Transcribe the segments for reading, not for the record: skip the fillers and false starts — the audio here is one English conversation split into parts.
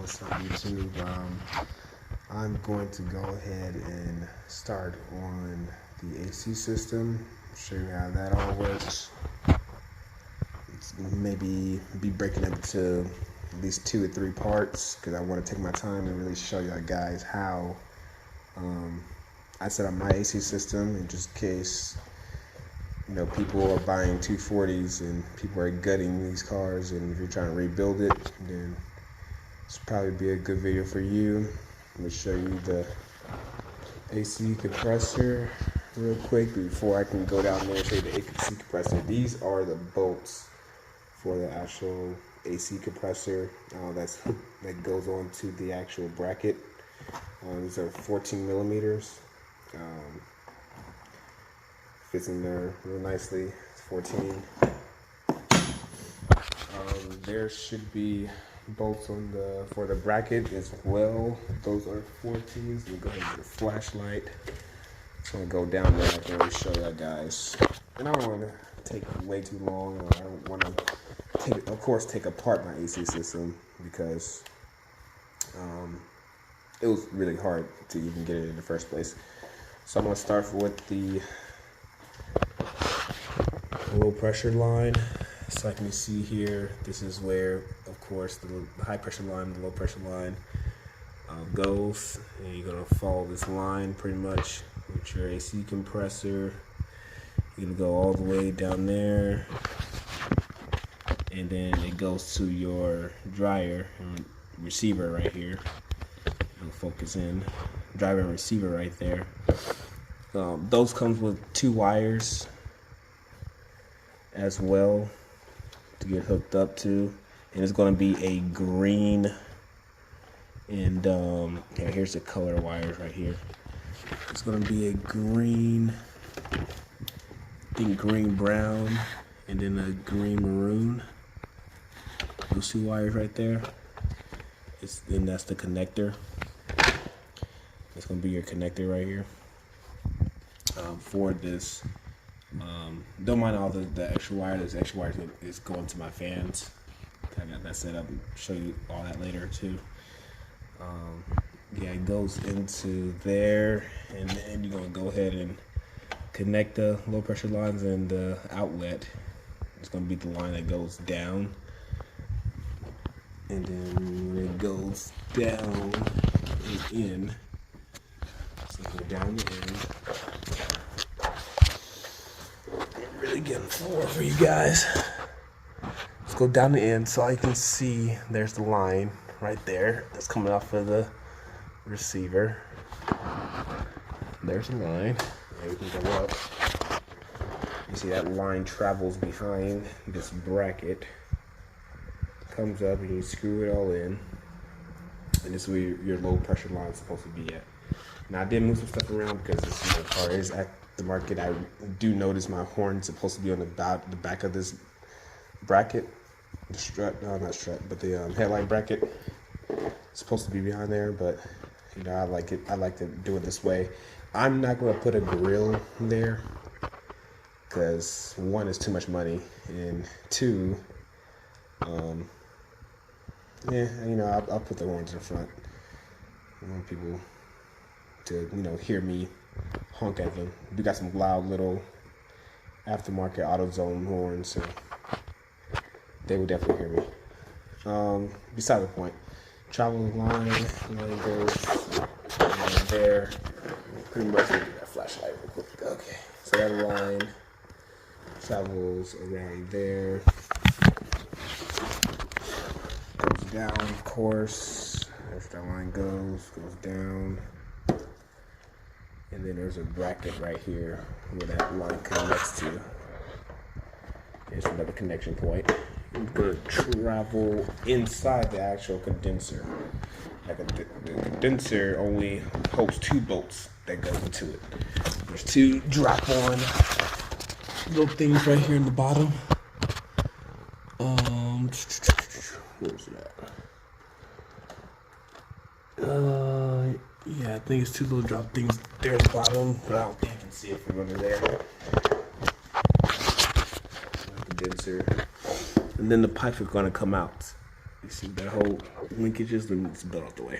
What's up, YouTube? I'm going to go ahead and start on the AC system, show you how that all works. It's maybe be breaking up into at least 2 or 3 parts because I want to take my time and really show you guys how I set up my AC system, in just in case people are buying 240s and people are gutting these cars, and if you're trying to rebuild it, then this will probably be a good video for you. I'm going to show you the AC compressor real quick before I can go down there and show you the AC compressor. These are the bolts for the actual AC compressor that goes on to the actual bracket. These are 14 millimeters. Fits in there real nicely. It's 14. There should be bolts for the bracket as well. Those are 14s. Let me go ahead and get a flashlight. It's gonna go down there. I can really show you guys. And I don't want to take way too long. I don't want to take apart my AC system because it was really hard to even get it in the first place. So I'm gonna start with the low pressure line. So I can see here, this is where, of course, the high pressure line, the low pressure line goes. And you're gonna follow this line pretty much with your AC compressor. You're gonna go all the way down there, and then it goes to your dryer and receiver right here. It'll focus in. Dryer and receiver right there. Those comes with 2 wires as well to get hooked up to, and it's going to be a green and here's the color wires right here. It's going to be a green, I think green brown, and then a green maroon. Those 2 wires right there. Then that's the connector. That's going to be your connector right here for this. Don't mind all the extra wire. This extra wire is going to my fans. I got that set up. I'll show you all that later too. Yeah, it goes into there, and then you're gonna go ahead and connect the low pressure lines, and the outlet is gonna be the line that goes down. And then when it goes down and in, so go down the end. Really getting forward for you guys. Let's go down the end so I can see there's the line right there that's coming off of the receiver. There's the line. And we can go up. You see that line travels behind this bracket, comes up, and you screw it all in. And this is where your low pressure line is supposed to be at. Now I did move some stuff around because this car is at the market. I do notice my horn's supposed to be on the back of this bracket. The strut, no, not strut, but the headlight bracket. It's supposed to be behind there, but I like it. I like to do it this way. I'm not going to put a grill there because 1, is too much money, and 2, yeah, I'll put the horns in front. I want people to hear me honk at them. We got some loud little aftermarket AutoZone horns, so they will definitely hear me. Beside the point, travel line goes right there. Pretty much that flashlight real quick. Okay, so that line travels around there, goes down, of course. As that line goes down. And then there's a bracket right here where that line connects to. Here's another connection point. It's going to travel inside the actual condenser. Like the condenser only holds 2 bolts that go into it. There's 2 drop-on little things right here in the bottom. Where's that? Yeah, I think it's 2 little drop things there at the bottom, but I don't think you can see it from under there. Condenser. And then the pipes are going to come out. You see that whole linkages? Let me just belt out the way.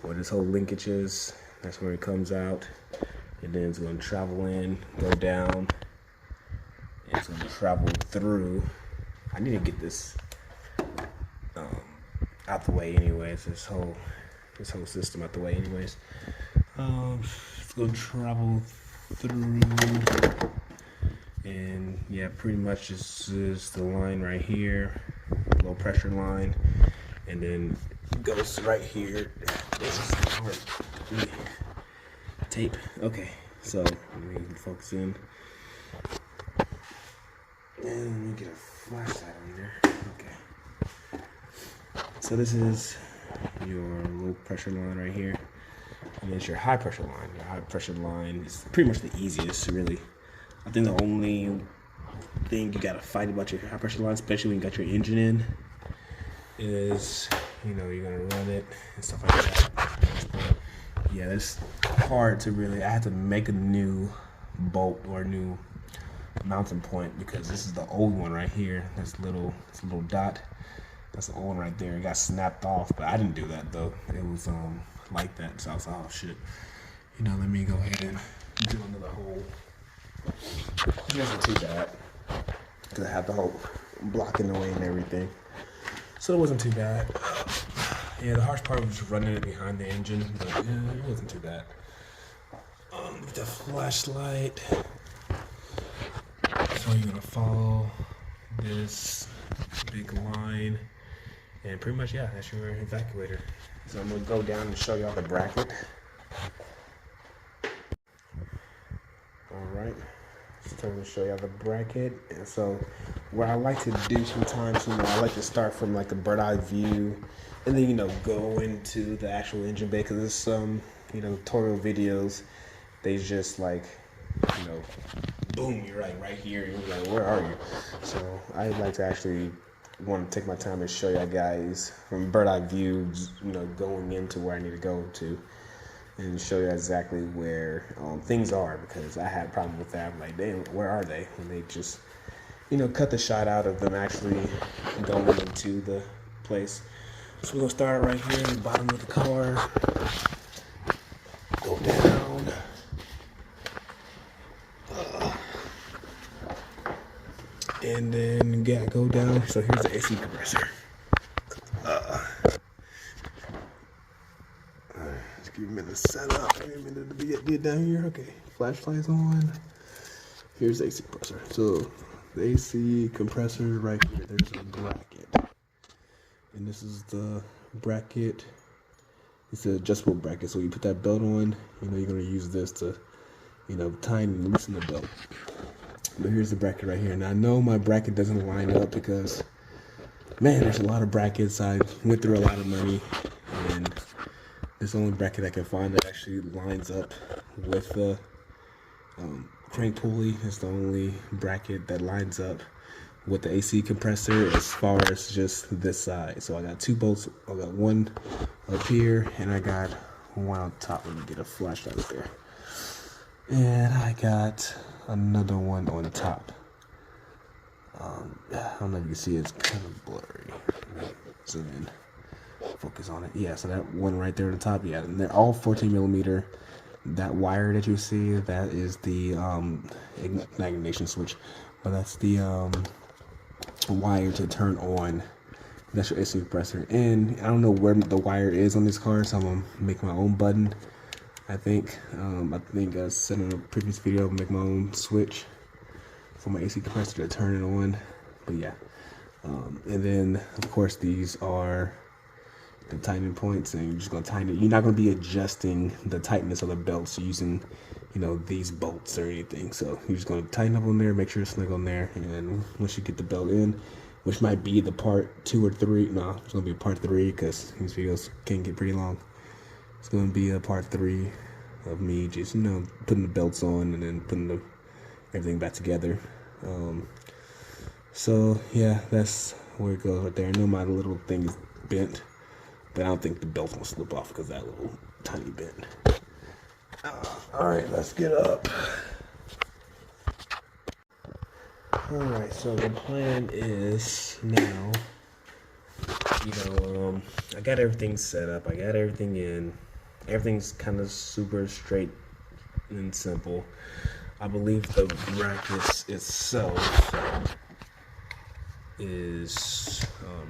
Where this whole linkage is, that's where it comes out. And then it's going to travel in, go down, and it's going to travel through. I need to get this out the way anyways, this whole system out the way anyways. It's going to travel through, and yeah, pretty much this is the line right here, low pressure line, and then it goes right here. This is the part. Tape. Okay, so let me focus in, and let me get a flashlight reader. Okay, so this is your low pressure line right here, and it's your high pressure line. Your high pressure line is pretty much the easiest, really. I think the only thing you gotta fight about your high pressure line, especially when you got your engine in, is you're gonna run it and stuff like that. Yeah, it's hard to really. I had to make a new bolt or a new mounting point because this is the old one right here. This little dot. That's the old one right there. It got snapped off, but I didn't do that though. It was like that. So I was like, oh shit. Let me go ahead and do another hole. It wasn't too bad because I had the whole block in the way and everything. So it wasn't too bad. Yeah, the harsh part was just running it behind the engine, but yeah, it wasn't too bad. With the flashlight, so you're gonna follow this big line, and pretty much, yeah, that's your evacuator. So I'm gonna go down and show y'all the bracket. All right, it's time to show y'all the bracket. And so, what I like to do sometimes, I like to start from like a bird eye view, and then go into the actual engine bay, because there's some tutorial videos, they just like boom, you're right here, and you're like, where are you? So I like to actually want to take my time and show y'all guys from bird eye view, going into where I need to go to, and show you exactly where things are, because I had a problem with that. I'm like, damn, where are they? And they just cut the shot out of them actually going into the place. So we're gonna start right here at the bottom of the car, go down, and then go down. So here's the AC compressor. Just give me a minute to set up. Give me a minute to get down here. Okay, flashlight's on. Here's the AC compressor. So the AC compressor right here. There's a bracket. And this is the bracket. It's an adjustable bracket. So you put that belt on, you're going to use this to, tighten and loosen the belt. But here's the bracket right here. Now I know my bracket doesn't line up because, man, there's a lot of brackets. I went through a lot of money, and this only bracket I can find that actually lines up with the crank pulley. It's the only bracket that lines up with the AC compressor as far as just this side. So I got two bolts. I got one up here, and I got one on top. Let me get a flashlight up there. And I got another one on top. I don't know if you can see, it's kind of blurry. Zoom in, focus on it. Yeah, so that one right there on the top, yeah, and they're all 14 millimeter. That wire that you see, that is the ignition switch, but that's the wire to turn on. That's your AC compressor. And I don't know where the wire is on this car, so I'm gonna make my own button. I think I said in a previous video, make my own switch for my AC compressor to turn it on. But yeah, and then of course these are the tightening points, and you're just gonna tighten it. You're not gonna be adjusting the tightness of the belts using these bolts or anything. So you're just gonna tighten up on there, make sure it's snug on there, and once you get the belt in, which might be the part 2 or 3. No, it's gonna be part 3 because these videos can get pretty long. It's gonna be a part 3 of me just putting the belts on and then putting everything back together. So yeah, that's where it goes right there. I know my little thing is bent, but I don't think the belt's gonna slip off because that little tiny bend. All right, let's get up. All right, so the plan is now I got everything set up. I got everything in. Everything's kind of super straight and simple. I believe the bracket itself is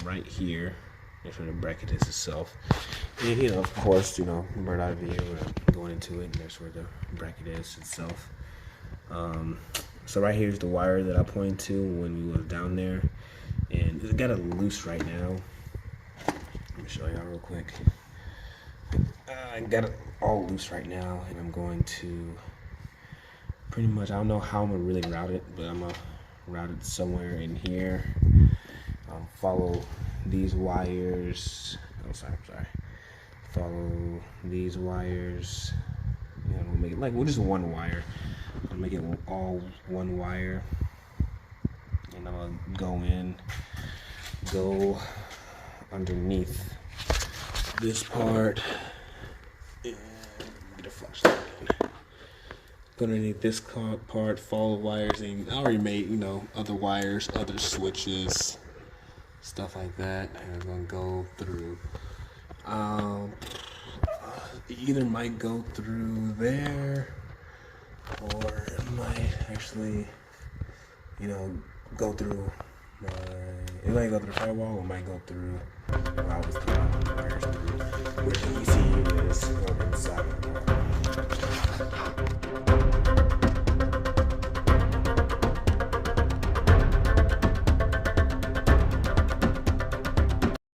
right here. That's where the bracket is itself. And of course, bird eye view, going into it, and there's where the bracket is itself. So right here is the wire that I pointed to when we was down there, and it's got it loose right now. Let me show y'all real quick. I got it all loose right now, and I'm going to pretty much, I don't know how I'm gonna really route it, but I'm gonna route it somewhere in here. Follow these wires. Oh, sorry. Follow these wires. We'll make it like just one wire. I'll make it all one wire, and I'm gonna go underneath this part, and get a flashlight. Go underneath this part, follow wires, and I already made other wires, other switches, stuff like that. And I'm gonna go through. Either might go through there, or it might actually, go through it might go through the firewall, or it might go through where I was wires through, which you see